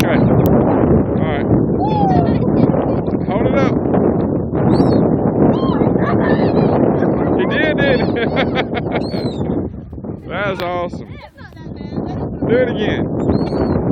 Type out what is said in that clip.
Okay. All right. Hold it up. He didn't he? That's awesome. Do it again.